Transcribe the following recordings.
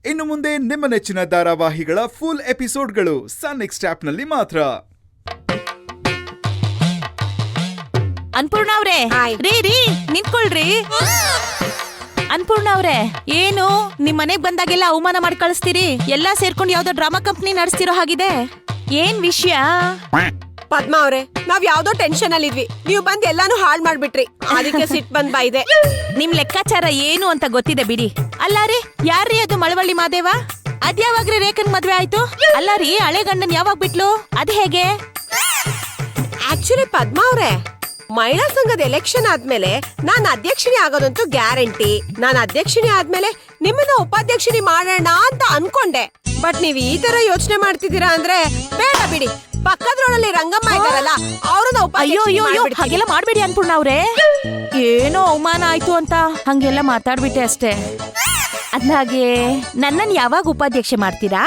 ಇನ್ನು ಮುಂದೆ ನಿಮ್ಮ ನೆಚ್ಚಿನ ಧಾರಾವಾಹಿಗಳ ಫುಲ್ ಎಪಿಸೋಡ್ಗಳು ಸನ್ ನೆಕ್ಸ್ಟ್ ಆಪ್ನಲ್ಲಿ ಮಾತ್ರ. ಅನ್ಪೂರ್ಣ ಅವ್ರೆ, ರೀ ನಿಂತ್ಕೊಳ್ರಿ. ಅನ್ಪೂರ್ಣ ಅವ್ರೆ, ಏನು ನಿಮ್ ಮನೆಗ್ ಬಂದಾಗೆಲ್ಲ ಅವಮಾನ ಮಾಡಿ ಕಳಿಸ್ತೀರಿ? ಎಲ್ಲಾ ಸೇರ್ಕೊಂಡು ಯಾವ್ದೋ ಡ್ರಾಮಾ ಕಂಪ್ನಿ ನಡೆಸ್ತಿರೋ ಹಾಗಿದೆ. ಏನ್ ವಿಷಯ? ಪದ್ಮಾ ಅವ್ರೆ, ನಾವ್ ಯಾವ್ದೋ ಟೆನ್ಷನ್ ಅಲ್ಲಿ ಇದ್ವಿ, ನೀವು ಬಂದ್ ಎಲ್ಲಾನು ಹಾಳ್ ಮಾಡ್ಬಿಟ್ರಿ. ಅದಕ್ಕೆ ಸಿಟ್ ಬಂದ್ ಬಾಯಿದೆ. ನಿಮ್ ಲೆಕ್ಕಾಚಾರ ಏನು ಅಂತ ಗೊತ್ತಿದೆ ಬಿಡಿ. ಅಲ್ಲ ರೀ, ಯಾರ್ರೀ ಅದು ಮಳವಳ್ಳಿ ಮಾದೇವ? ಅದ್ಯಾವಾಗ್ರಿ ರೇಖನ್ ಮದ್ವೆ ಆಯ್ತು? ಅಲ್ಲ ರೀ, ಹಳೆ ಗಂಡನ್ ಯಾವಾಗ ಬಿಟ್ಲು? ಅದ್ ಹೇಗೆ? ಆಕ್ಚುಲಿ ಪದ್ಮಾ ಅವ್ರೆ, ಮಹಿಳಾ ಸಂಘದ ಎಲೆಕ್ಷನ್ ಆದ್ಮೇಲೆ ನಾನ್ ಅಧ್ಯಕ್ಷಿಣಿ ಆಗೋದಂತೂ ಗ್ಯಾರಂಟಿ. ನಾನ್ ಅಧ್ಯಕ್ಷಿಣಿ ಆದ್ಮೇಲೆ ನಿಮ್ಮನ್ನ ಉಪಾಧ್ಯಕ್ಷಿಣಿ ಮಾಡೋಣ ಅಂತ ಅನ್ಕೊಂಡೆ. ಬಟ್ ನೀವ್ ಈ ತರ ಯೋಚನೆ ಮಾಡ್ತಿದ್ದೀರಾ ಅಂದ್ರೆ ಬೇಡ ಬಿಡಿ. ಪಕ್ಕದ ರೋಡಲ್ಲಿ ರಂಗಮ್ಮ ಇದಾರಲ್ಲ, ಅವ್ರನ್ನ ಅಯ್ಯೋ ಹಾಗೆಲ್ಲ ಮಾಡ್ಬೇಡಿ ಅನ್ಪೂರ್ಣ ಅವ್ರೆ. ಏನೋ ಅವಮಾನ ಆಯ್ತು ಅಂತ ಹಂಗೆಲ್ಲ ಮಾತಾಡ್ಬಿಟ್ಟೆ ಅಷ್ಟೇ. ಅದ್ನಾಗೆ ನನ್ನನ್ ಯಾವಾಗ ಉಪಾಧ್ಯಕ್ಷೆ ಮಾಡ್ತೀರಾ?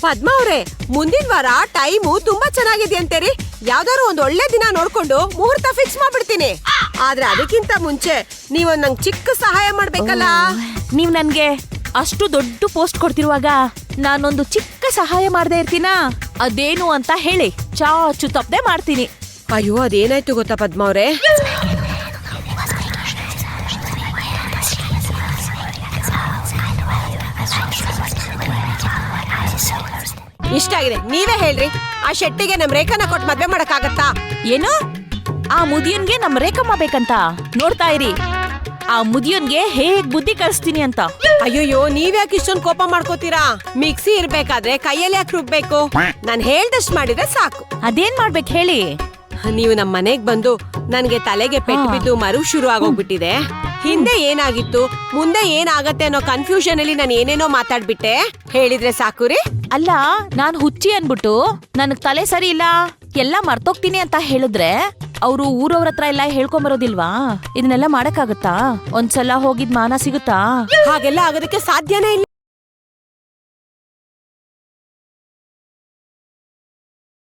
ಪದ್ಮಾ ಅವ್ರೆ, ಮುಂದಿನ ವಾರ ಟೈಮು ತುಂಬಾ ಚೆನ್ನಾಗಿದೆ ಅಂತೇರಿ. ಯಾವ್ದಾದ್ರು ಒಂದ್ ಒಳ್ಳೆ ದಿನ ನೋಡ್ಕೊಂಡು ಮುಹೂರ್ತ ಫಿಕ್ಸ್ ಮಾಡ್ಬಿಡ್ತೀನಿ. ಆದ್ರೆ ಅದಕ್ಕಿಂತ ಮುಂಚೆ ನೀವೊಂದ್ ನಂಗ್ ಚಿಕ್ಕ ಸಹಾಯ ಮಾಡ್ಬೇಕಲ್ಲ. ನೀವ್ ನನ್ಗೆ ಅಷ್ಟು ದೊಡ್ಡ ಪೋಸ್ಟ್ ಕೊಡ್ತಿರುವಾಗ ನಾನೊಂದು ಚಿಕ್ಕ ಸಹಾಯ ಮಾಡದೇ ಇರ್ತೀನಾ? ಅದೇನು ಅಂತ ಹೇಳಿ, ಚಾಚು ತಪ್ಪದೆ ಮಾಡ್ತೀನಿ. ಅಯ್ಯೋ, ಅದೇನಾಯ್ತು ಗೊತ್ತಾ ಪದ್ಮಾ ಅವ್ರೆ? ಇಷ್ಟ ಆಗಿದೆ, ನೀವೇ ಹೇಳ್ರಿ. ಆ ಶೆಟ್ಟಿಗೆ ನಮ್ ರೇಖಾನ ಕೊಟ್ಟು ಮದ್ವೆ ಮಾಡಕ್ ಆಗತ್ತಾ? ಏನು? ಆ ಮುದಿಯನ್ಗೆ ನಮ್ ರೇಖಮ್ಮ ಬೇಕಂತ? ನೋಡ್ತಾ ಇರಿ, ಆ ಮುದಿಯನ್ಗೆ ಹೇಗ್ ಬುದ್ಧಿ ಕಲಿಸ್ತೀನಿ ಅಂತ. ಅಯ್ಯೋಯ್ಯೋ, ನೀವ್ಯಾಕೆ ಇಷ್ಟೊಂದು ಕೋಪ ಮಾಡ್ಕೋತೀರಾ? ಮಿಕ್ಸಿ ಇರ್ಬೇಕಾದ್ರೆ ಕೈಯಲ್ಲಿ ಯಾಕೆ ರುಬ್ಬೇಕು? ನಾನ್ ಹೇಳ್ದಷ್ಟ್ ಮಾಡಿದ್ರೆ ಸಾಕು. ಅದೇನ್ ಮಾಡ್ಬೇಕು ಹೇಳಿ? ನೀವು ನಮ್ ಮನೆಗ್ ಬಂದು ನನ್ಗೆ ತಲೆಗೆ ಪೆಟ್ಟು ಬಿದ್ದು ಮರು ಶುರು ಆಗೋಗ್ಬಿಟ್ಟಿದೆ. ಹಿಂದೆ ಏನಾಗಿತ್ತು, ಮುಂದೆ ಏನಾಗತ್ತೆ ಅನ್ನೋ ಕನ್ಫ್ಯೂಷನ್ ಅಲ್ಲಿ ನಾನು ಏನೇನೋ ಮಾತಾಡ್ಬಿಟ್ಟೆ. ಹೇಳಿದ್ರೆ ಸಾಕು ರೀ. ಅಲ್ಲ, ನಾನ್ ಹುಚ್ಚಿ ಅನ್ಬಿಟ್ಟು ನನಗ್ ತಲೆ ಸರಿ ಇಲ್ಲ, ಎಲ್ಲ ಮರ್ತೋಗ್ತೀನಿ ಅಂತ ಹೇಳಿದ್ರೆ ಅವ್ರು ಊರವ್ರ ಹತ್ರ ಎಲ್ಲ ಹೇಳ್ಕೊಂಬರೋದಿಲ್ವಾ? ಇದನ್ನೆಲ್ಲ ಮಾಡಕ್ಕಾಗತ್ತಾ? ಒಂದ್ಸಲ ಹೋಗಿದ್ ಮಾನ ಸಿಗುತ್ತಾ? ಹಾಗೆಲ್ಲ ಆಗೋದಕ್ಕೆ ಸಾಧ್ಯನೇ ಇಲ್ಲ.